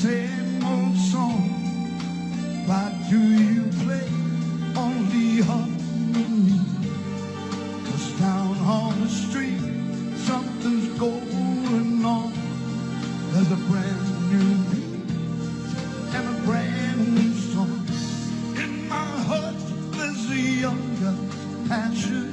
same old song. Why do you play only harmony? 'Cause down on the street something's going on. There's a brand new beat and a brand new song. In my heart there's a younger passion.